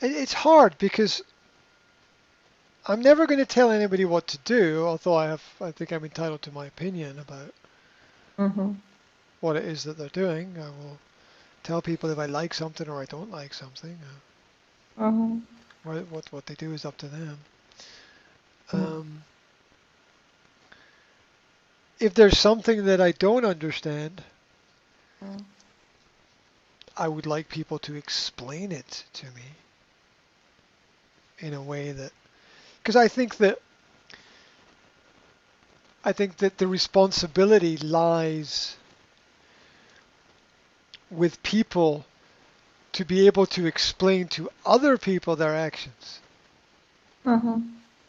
it's hard because I'm never going to tell anybody what to do, although I think I'm entitled to my opinion about Mm-hmm. what it is that they're doing. I will tell people if I like something or I don't like something. Mm-hmm. What they do is up to them. Mm-hmm. Um, if there's something that I don't understand, I would like people to explain it to me in a way that, because I think that the responsibility lies with people to be able to explain to other people their actions. Mm-hmm.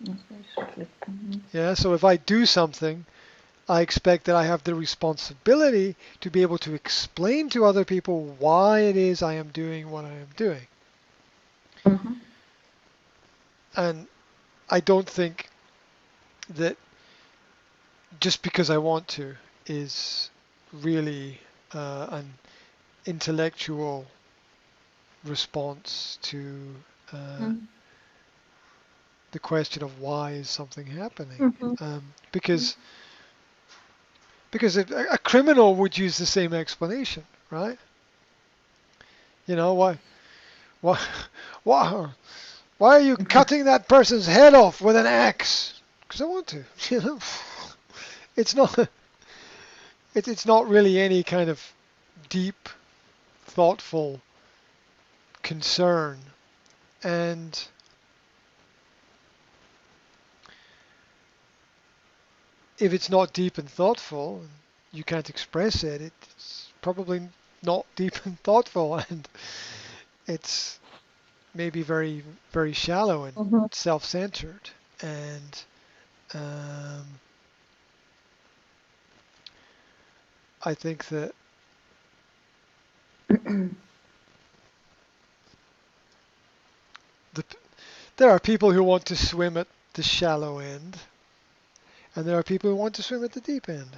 That's basically. Mm-hmm. Yeah, so if I do something, I expect that I have the responsibility to be able to explain to other people why it is I am doing what I am doing. Mm-hmm. And I don't think that just because I want to is really an intellectual response to uh, the question of why is something happening. Mm-hmm. Because a criminal would use the same explanation, right? You know why why why are you cutting that person's head off with an axe? Because I want to. You know, it's not it's not really any kind of deep, thoughtful concern, and if it's not deep and thoughtful, you can't express it. It's probably not deep and thoughtful, and it's maybe very, very shallow and Mm-hmm. self-centered. And um, I think that the, there are people who want to swim at the shallow end, and there are people who want to swim at the deep end.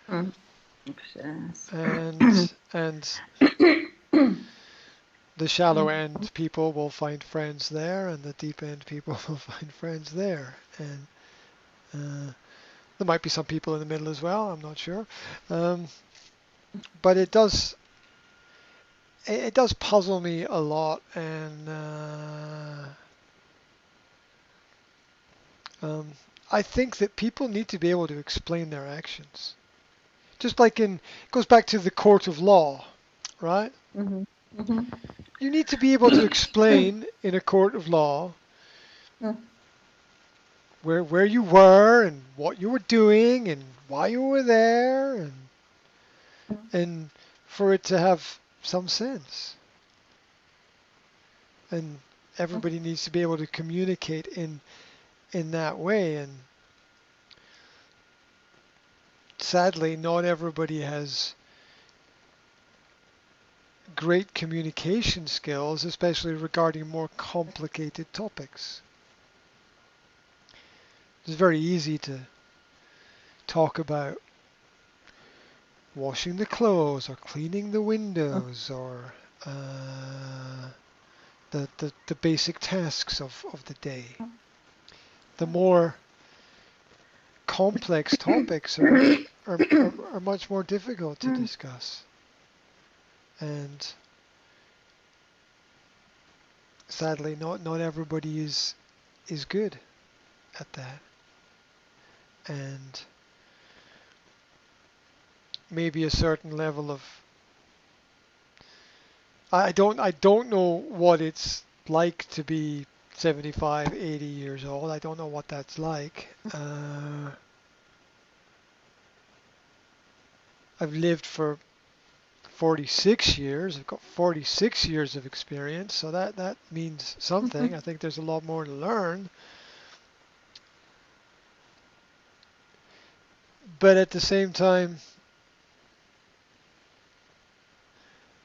Mm. Yes. And the shallow end people will find friends there, and the deep end people will find friends there. And there might be some people in the middle as well. I'm not sure, um, but it does puzzle me a lot, and um, I think that people need to be able to explain their actions. Just like it goes back to the court of law, right? Mm-hmm. Mm-hmm. You need to be able to explain in a court of law where you were and what you were doing and why you were there, and for it to have some sense. And everybody needs to be able to communicate in that way. And sadly, not everybody has great communication skills, especially regarding more complicated topics. It's very easy to talk about washing the clothes or cleaning the windows or the basic tasks of the day. The more complex topics are much more difficult to discuss. And sadly, not everybody is good at that. And maybe a certain level of I don't know what it's like to be 75, 80 years old. I don't know what that's like. I've lived for 46 years. I've got 46 years of experience, so that means something. I think there's a lot more to learn. But at the same time,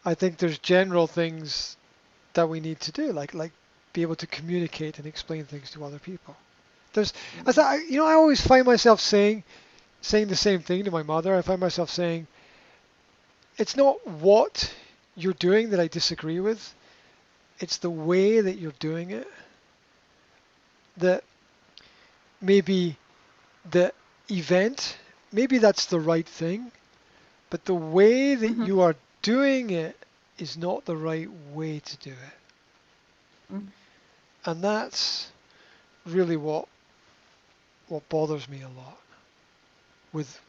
I think there's general things that we need to do, like be able to communicate and explain things to other people. There's, I always find myself saying the same thing to my mother. I find myself saying, it's not what you're doing that I disagree with. it's the way that you're doing it that maybe the event, maybe that's the right thing, but the way that Mhm. you are doing it is not the right way to do it. Mm. And that's really what bothers me a lot with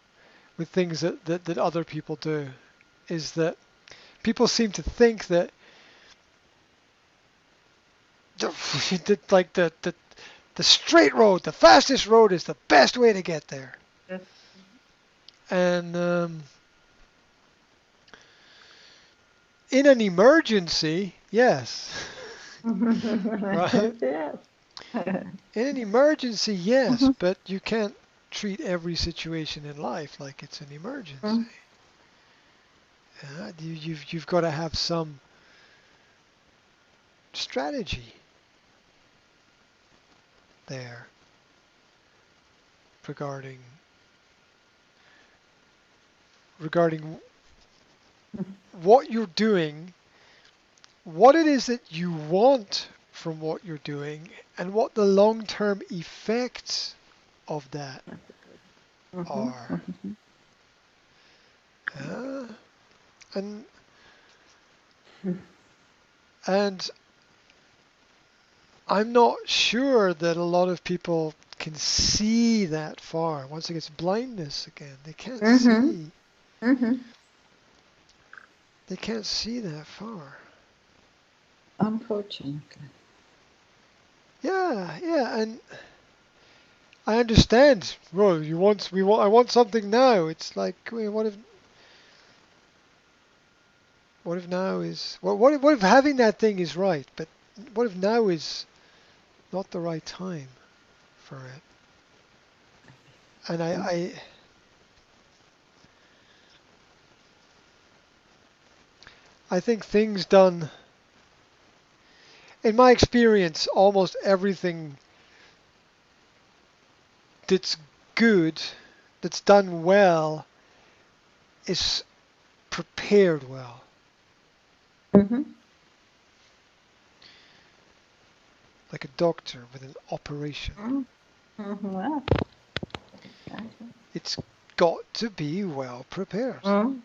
things that other people do, is that people seem to think that like the straight road, the fastest road is the best way to get there. Yes. And in an emergency, yes, right? Yes. In an emergency, yes, Mhm. but you can't treat every situation in life like it's an emergency. Mm. You've got to have some strategy there regarding what you're doing, what it is that you want from what you're doing, and what the long-term effects of that Mhm. are. Mhm. Uh, and Mhm. and I'm not sure that a lot of people can see that far. Once it gets blindness again, they can't Mhm. see. Mhm. They can't see that far. Unfortunately. Yeah, and I understand. Well, I want something now. It's like, wait, what if now is, what if having that thing is right, but what if now is not the right time for it? And Mm. I think things done, in my experience, almost everything that's good, that's done well, is prepared well. Mhm. Like a doctor with an operation. Mm. Mhm. Well, exactly. It's got to be well prepared. Mm.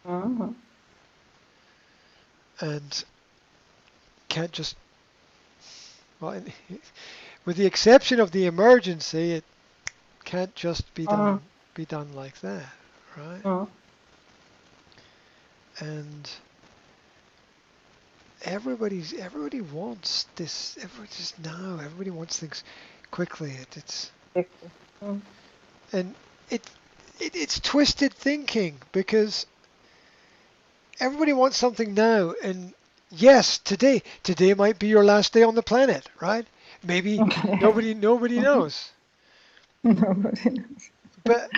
Mhm. And can't just, well, with the exception of the emergency, it can't just Mm. be done like that, right? Mm. And everybody wants this. Everybody just now. Everybody wants things quickly. It's Exactly. Mm. and it, it's twisted thinking because everybody wants something now. And yes, today might be your last day on the planet, right? Maybe Okay. nobody Mhm. knows. Nobody knows. But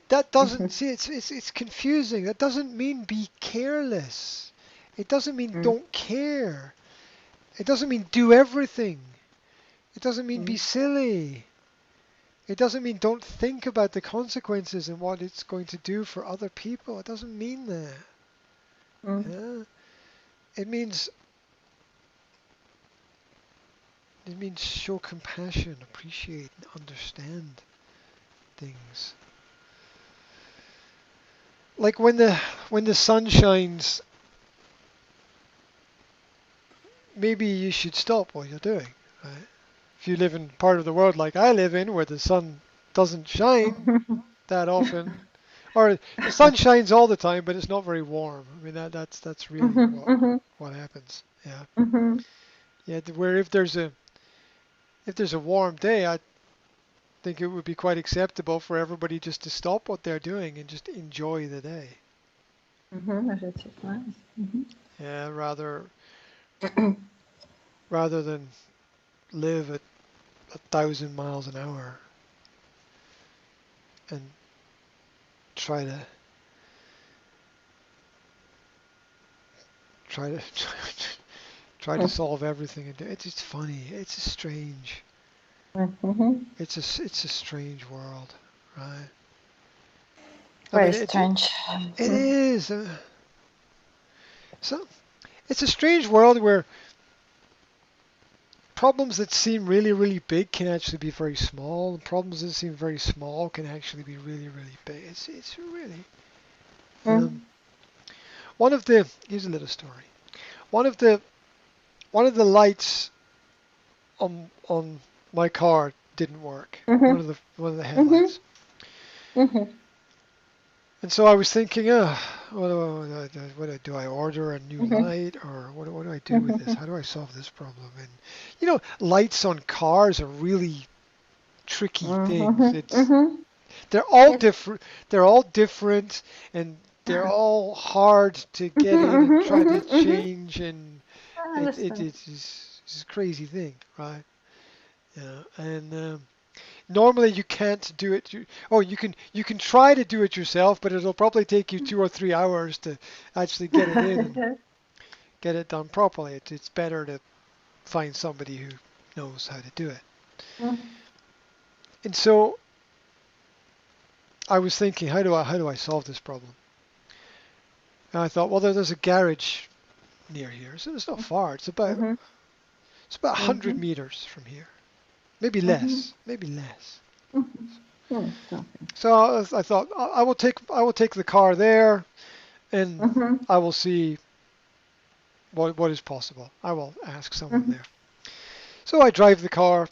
that doesn't Mhm. see it's confusing. That doesn't mean be careless. It doesn't mean Mm. don't care. It doesn't mean do everything. It doesn't mean be Mm. silly. It doesn't mean don't think about the consequences and what it's going to do for other people. It doesn't mean that. Mm. Yeah? It means show compassion, appreciate, and understand things. Like when the sun shines, maybe you should stop what you're doing, right? If you live in part of the world like I live in, where the sun doesn't shine Mhm. that often, or the sun shines all the time, but it's not very warm. I mean that's really Mhm. Mhm. what happens. Yeah, Mhm. yeah. Where if there's a warm day, I think it would be quite acceptable for everybody just to stop what they're doing and just enjoy the day. Mhm. That is nice. Mhm. Yeah, rather than live at 1,000 miles an hour and try to try to try to solve everything. And it's funny. It's a strange. Mhm. It's a strange world, right? I Very mean, strange. it Mhm. is. So it's a strange world where problems that seem really, really big can actually be very small, and problems that seem very small can actually be really, really big. It's really Mm. here's a little story. One of the one of the lights on my car didn't work. Mhm. One of the Mhm. headlights. Mhm. And so I was thinking, do I order a new Mhm. light, or what do I do with this? Mhm. How do I solve this problem? And lights on cars are really tricky things. Mhm. Mhm. They're all Yes. different. They're all different, and they're all hard to Mhm. get in and Mhm. try to Mhm. Mhm. change. And I it's understand. it's a crazy thing, right? Yeah, and normally you can't do it. You can try to do it yourself, but it'll probably take you 2 or 3 hours to actually get it in and Yes. get it done properly. It's better to find somebody who knows how to do it. Mhm. And so I was thinking, how do I solve this problem? And I thought, well, there's a garage near here, so it's not far. Mhm. It's about 100 Mhm. meters from here, maybe Mhm. less, maybe less. Mhm. Mm, nothing. So I thought I will take the car there, and Mhm. I will see what is possible. I will ask someone Mhm. there. So I drive the car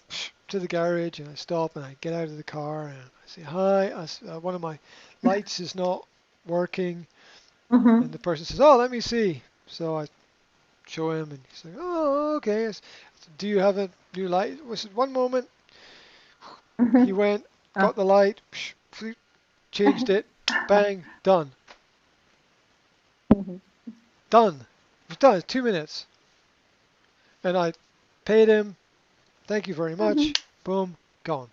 to the garage, and I stop, and I get out of the car, and I say hi. One of my lights is not working, and Mhm. the person says, "Oh, let me see." So I show him, and he's like, "Oh, okay. Yes. Do you have a new light?" I said, "One moment." He Mhm. went, Ah. got the light, changed it, bang, done, Mhm. done. It was done. 2 minutes, and I paid him. Thank you very Mhm. much. Boom, gone.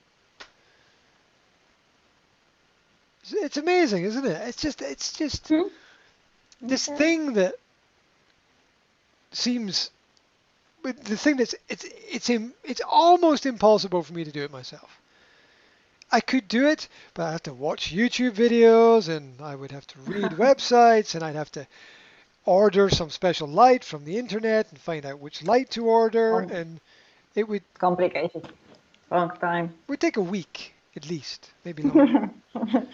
It's amazing, isn't it? It's just Mhm. this Okay. thing that seems, but the thing it's almost impossible for me to do it myself. I could do it, but I have to watch YouTube videos, and I would have to read websites, and I'd have to order some special light from the internet and find out which light to order, Com and it would complicated. Long time. would take a week at least, maybe longer. Yes.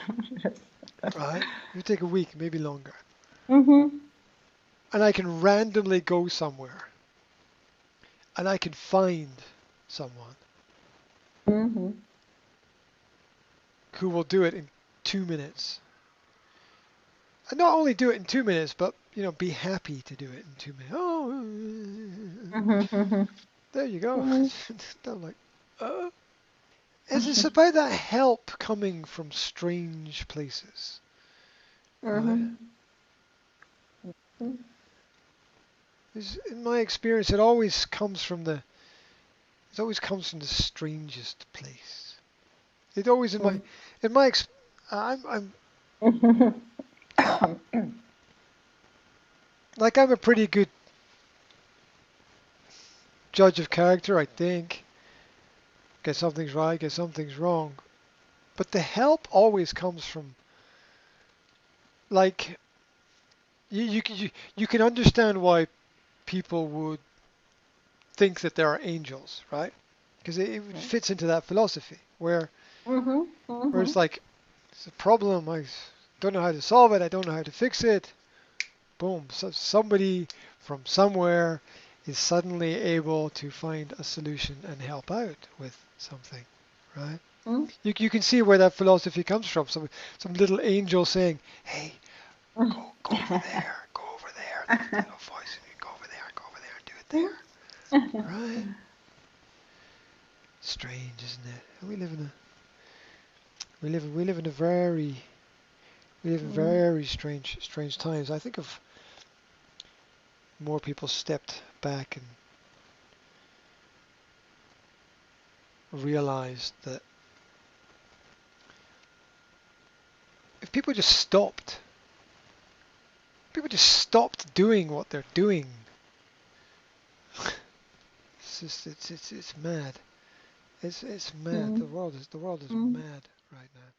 Right? It would take a week, maybe longer. Mhm. And I can randomly go somewhere, and I can find someone Mhm. who will do it in 2 minutes. And not only do it in 2 minutes, but be happy to do it in 2 minutes. Oh, Mhm. Mhm. there you go. Mhm. I'm like, it's about that help coming from strange places, right? Mhm. Mhm. In my experience, it always comes from the strangest place. It always in my ex, I'm Mhm. I'm a pretty good judge of character, I think. Get something's right, get something's wrong. But the help always comes from, like, you can understand why people would think that there are angels, right? Because it fits into that philosophy Mhm. where it's Mhm. like, it's a problem, I don't know how to solve it, I don't know how to fix it. Boom, so somebody from somewhere is suddenly able to find a solution and help out with something, right? Mhm. You can see where that philosophy comes from. Some little angel saying, "Hey, go over there, go over there." There's a little voice in you. Go over there, and do it there, right? Strange, isn't it? We live in a very strange times. I think if more people stepped back and realized that, if people just stopped doing what they're doing. It's mad. It's mad. The Mhm. world is Mhm. mad right now.